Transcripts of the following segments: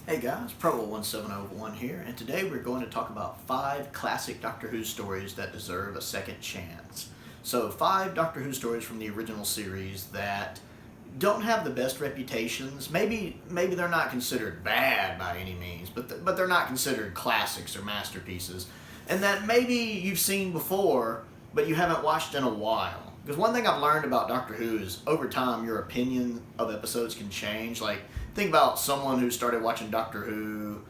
Hey guys, Pro1701 here, and today we're going to talk about 5 classic Doctor Who stories that deserve a second chance. So 5 Doctor Who stories from the original series that don't have the best reputations. Maybe they're not considered bad by any means, but they're not considered classics or masterpieces. And that maybe you've seen before, but you haven't watched in a while. Because one thing I've learned about Doctor Who is over time your opinion of episodes can change. Like, think about someone who started watching Doctor Who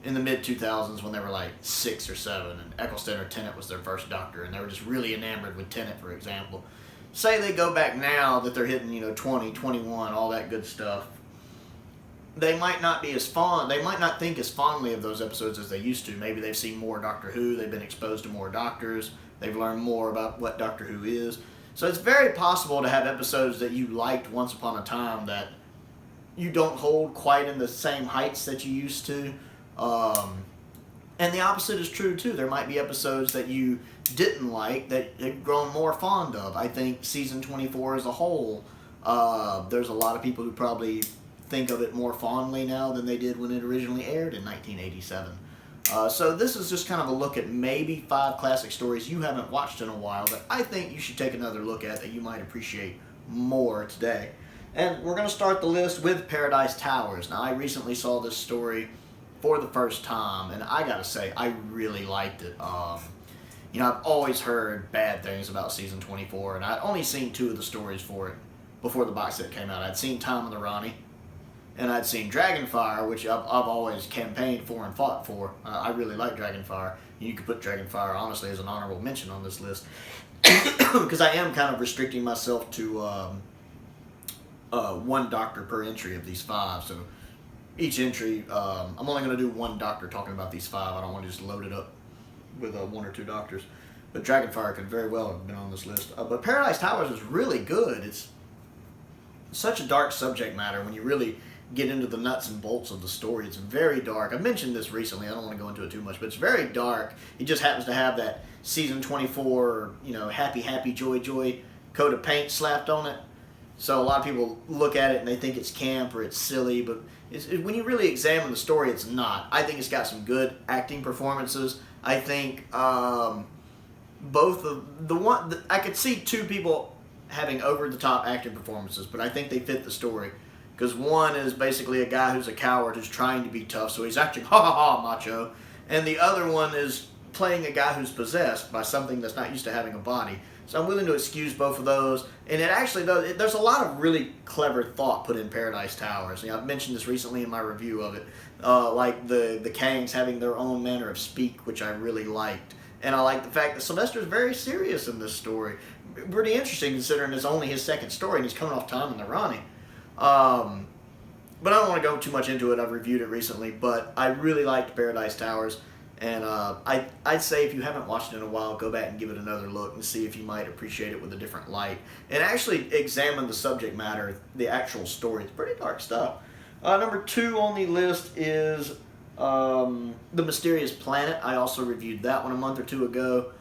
in the mid-2000s when they were like 6 or 7, and Eccleston or Tennant was their first Doctor, and they were just really enamored with Tennant, for example. Say they go back now that they're hitting, 20, 21, all that good stuff. They might not be as fond, they might not think as fondly of those episodes as they used to. Maybe they've seen more Doctor Who, they've been exposed to more Doctors, they've learned more about what Doctor Who is. So it's very possible to have episodes that you liked once upon a time that you don't hold quite in the same heights that you used to. And the opposite is true too. There might be episodes that you didn't like that you've grown more fond of. I think season 24 as a whole, there's a lot of people who probably think of it more fondly now than they did when it originally aired in 1987. So this is just kind of a look at maybe 5 classic stories you haven't watched in a while that I think you should take another look at that you might appreciate more today. And we're going to start the list with Paradise Towers. Now, I recently saw this story for the first time, and I gotta say, I really liked it. I've always heard bad things about season 24, and I'd only seen 2 of the stories for it before the box set came out. I'd seen Time of the Rani, and I'd seen Dragonfire, which I've always campaigned for and fought for. I really like Dragonfire. You could put Dragonfire, honestly, as an honorable mention on this list, because I am kind of restricting myself to 1 Doctor per entry of these 5, so each entry, I'm only going to do 1 Doctor talking about these 5. I don't want to just load it up with 1 or 2 Doctors. But Dragonfire could very well have been on this list. But Paradise Towers is really good. It's such a dark subject matter when you really get into the nuts and bolts of the story. It's very dark. I mentioned this recently. I don't want to go into it too much, but it's very dark. It just happens to have that season 24, happy, happy, joy, joy coat of paint slapped on it. So a lot of people look at it and they think it's camp or it's silly, but when you really examine the story, it's not. I think it's got some good acting performances. I think both of I could see 2 people having over-the-top acting performances, but I think they fit the story. Because one is basically a guy who's a coward who's trying to be tough, so he's acting ha-ha-ha macho. And the other one is playing a guy who's possessed by something that's not used to having a body. So I'm willing to excuse both of those. And it actually does, there's a lot of really clever thought put in Paradise Towers. I've mentioned this recently in my review of it. Like the Kangs having their own manner of speak, which I really liked. And I like the fact that Sylvester's very serious in this story. Pretty interesting considering it's only his 2nd story and he's coming off Time in the Rani. But I don't want to go too much into it. I've reviewed it recently, but I really liked Paradise Towers. And I'd say if you haven't watched it in a while, go back and give it another look and see if you might appreciate it with a different light. And actually examine the subject matter, the actual story. It's pretty dark stuff. Number 2 on the list is The Mysterious Planet. I also reviewed that one a month or 2 ago.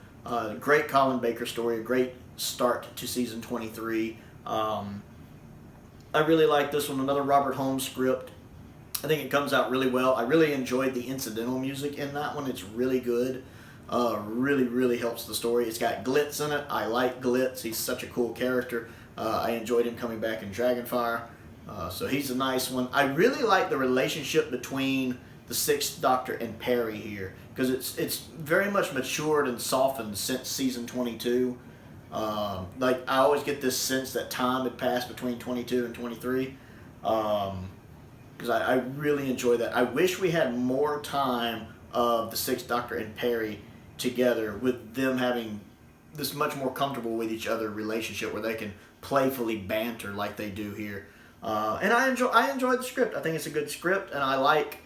Great Colin Baker story, a great start to season 23. I really like this one, another Robert Holmes script. I think it comes out really well. I really enjoyed the incidental music in that one. It's really good. Really, really helps the story. It's got Glitz in it. I like Glitz. He's such a cool character. I enjoyed him coming back in Dragonfire. So he's a nice one. I really like the relationship between the 6th Doctor and Perry here, because it's very much matured and softened since season 22. I always get this sense that time had passed between 22 and 23. Because I really enjoy that. I wish we had more time of the 6th Doctor and Perry together, with them having this much more comfortable with each other relationship where they can playfully banter like they do here. And I enjoy the script. I think it's a good script, and I like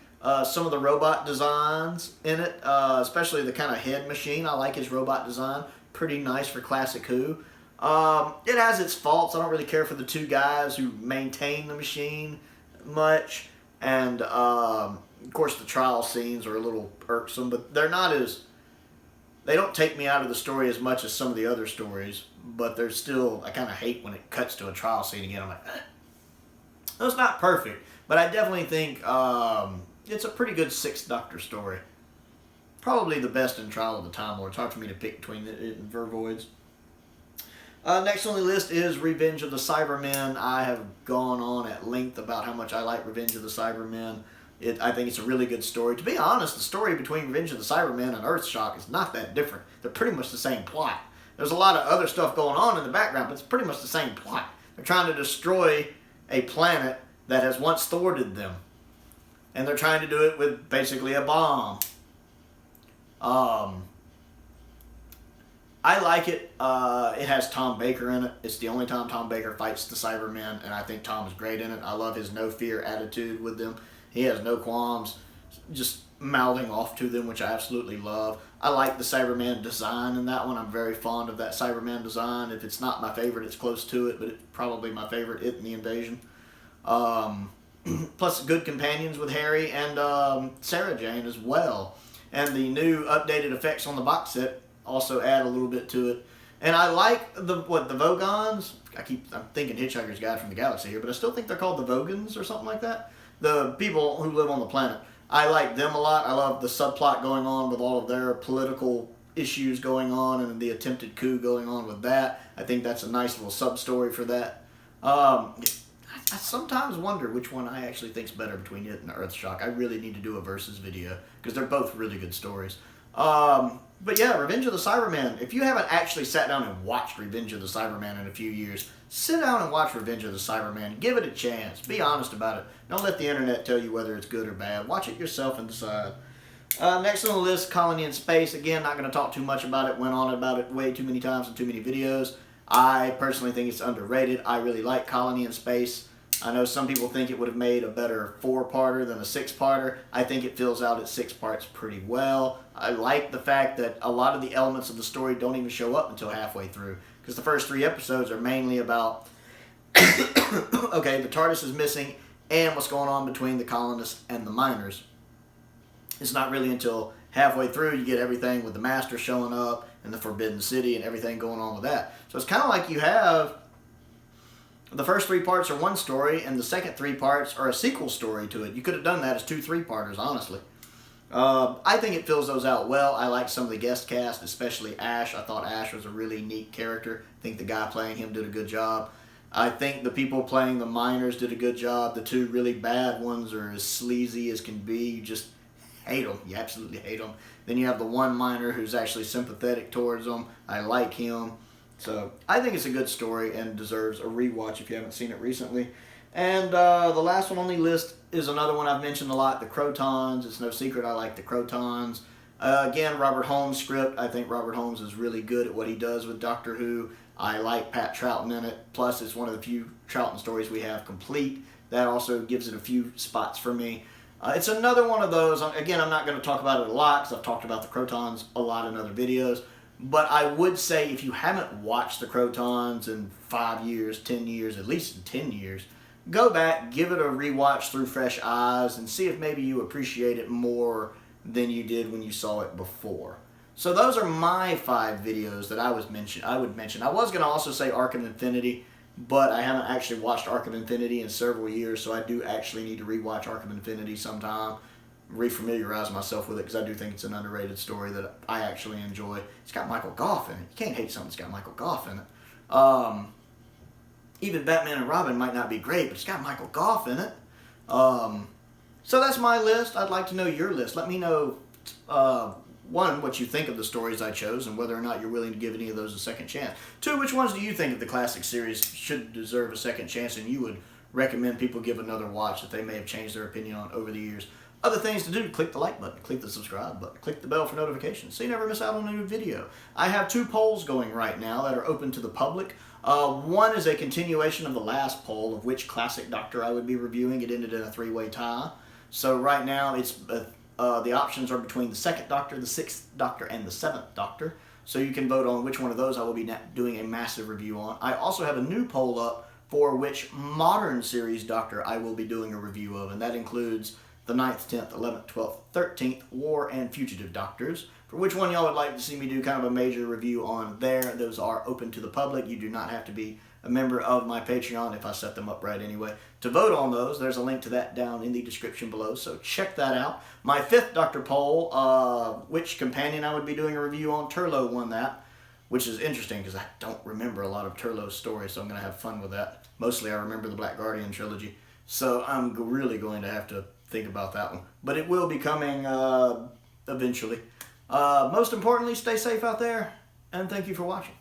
some of the robot designs in it, especially the kind of head machine. I like his robot design. Pretty nice for classic Who. It has its faults. I don't really care for the 2 guys who maintain the machine much, and of course the trial scenes are a little irksome, but they don't take me out of the story as much as some of the other stories, but there's still, I kind of hate when it cuts to a trial scene again. I'm like, it's not perfect, but I definitely think it's a pretty good Sixth Doctor story. Probably the best in Trial of the Time Lord. It's hard for me to pick between it and Vervoids. Next on the list is Revenge of the Cybermen. I have gone on at length about how much I like Revenge of the Cybermen. I think it's a really good story. To be honest, the story between Revenge of the Cybermen and Earthshock is not that different. They're pretty much the same plot. There's a lot of other stuff going on in the background, but it's pretty much the same plot. They're trying to destroy a planet that has once thwarted them. And they're trying to do it with basically a bomb. I like it. It has Tom Baker in it. It's the only time Tom Baker fights the Cybermen, and I think Tom is great in it. I love his no-fear attitude with them. He has no qualms, just mouthing off to them, which I absolutely love. I like the Cyberman design in that one. I'm very fond of that Cyberman design. If it's not my favorite, it's close to it, but it's probably my favorite, it and the Invasion. Plus good companions with Harry and Sarah Jane as well. And the new updated effects on the box set also add a little bit to it. And I like the Vogons. I'm thinking Hitchhiker's Guide from the Galaxy here, but I still think they're called the Vogons or something like that. The people who live on the planet. I like them a lot. I love the subplot going on with all of their political issues going on and the attempted coup going on with that. I think that's a nice little sub-story for that. I sometimes wonder which one I actually think's better between it and Earthshock. I really need to do a versus video because they're both really good stories. But yeah, Revenge of the Cybermen. If you haven't actually sat down and watched Revenge of the Cybermen in a few years, sit down and watch Revenge of the Cybermen. Give it a chance. Be honest about it. Don't let the internet tell you whether it's good or bad. Watch it yourself and decide. Next on the list, Colony in Space. Again, not going to talk too much about it. Went on about it way too many times in too many videos. I personally think it's underrated. I really like Colony in Space. I know some people think it would have made a better 4-parter than a 6-parter. I think it fills out its 6 parts pretty well. I like the fact that a lot of the elements of the story don't even show up until halfway through. Because the first 3 episodes are mainly about, okay, the TARDIS is missing and what's going on between the colonists and the miners. It's not really until halfway through you get everything with the Master showing up and the Forbidden City and everything going on with that. So it's kind of like you have the first 3 parts are one story, and the second 3 parts are a sequel story to it. You could have done that as 2 3-parters, honestly. I think it fills those out well. I like some of the guest cast, especially Ash. I thought Ash was a really neat character. I think the guy playing him did a good job. I think the people playing the miners did a good job. The 2 really bad ones are as sleazy as can be. You just hate them. You absolutely hate them. Then you have the one miner who's actually sympathetic towards them. I like him. So I think it's a good story and deserves a rewatch if you haven't seen it recently. And the last one on the list is another one I've mentioned a lot, the Crantons. It's no secret I like the Crantons. Again, Robert Holmes' script. I think Robert Holmes is really good at what he does with Doctor Who. I like Pat Troughton in it. Plus, it's one of the few Troughton stories we have complete. That also gives it a few spots for me. It's another one of those. Again, I'm not going to talk about it a lot because I've talked about the Crantons a lot in other videos. But I would say if you haven't watched the Crantons in 5 years, 10 years, at least in 10 years, go back, give it a rewatch through fresh eyes, and see if maybe you appreciate it more than you did when you saw it before. So those are my 5 videos that I would mention. I was going to also say Arc of Infinity, but I haven't actually watched Arc of Infinity in several years, so I do actually need to rewatch Arc of Infinity sometime. Refamiliarize myself with it because I do think it's an underrated story that I actually enjoy. It's got Michael Gough in it. You can't hate something that's got Michael Gough in it. Even Batman and Robin might not be great, but it's got Michael Gough in it. So that's my list. I'd like to know your list. Let me know, one, what you think of the stories I chose and whether or not you're willing to give any of those a second chance. 2, which ones do you think of the classic series should deserve a second chance and you would recommend people give another watch that they may have changed their opinion on over the years? Other things to do, click the like button, click the subscribe button, click the bell for notifications so you never miss out on a new video. I have 2 polls going right now that are open to the public. One is a continuation of the last poll of which classic Doctor I would be reviewing. It ended in a 3-way tie. So right now it's the options are between the 2nd Doctor, the 6th Doctor, and the 7th Doctor. So you can vote on which one of those I will be doing a massive review on. I also have a new poll up for which modern series Doctor I will be doing a review of, and that includes the 9th, 10th, 11th, 12th, 13th, War, and Fugitive Doctors. For which one y'all would like to see me do kind of a major review on there, those are open to the public. You do not have to be a member of my Patreon if I set them up right anyway. To vote on those, there's a link to that down in the description below, so check that out. My 5th Doctor poll, which companion I would be doing a review on, Turlo won that, which is interesting because I don't remember a lot of Turlo's stories, so I'm going to have fun with that. Mostly I remember the Black Guardian trilogy, so I'm really going to have to think about that one. But it will be coming eventually. Most importantly, stay safe out there, and thank you for watching.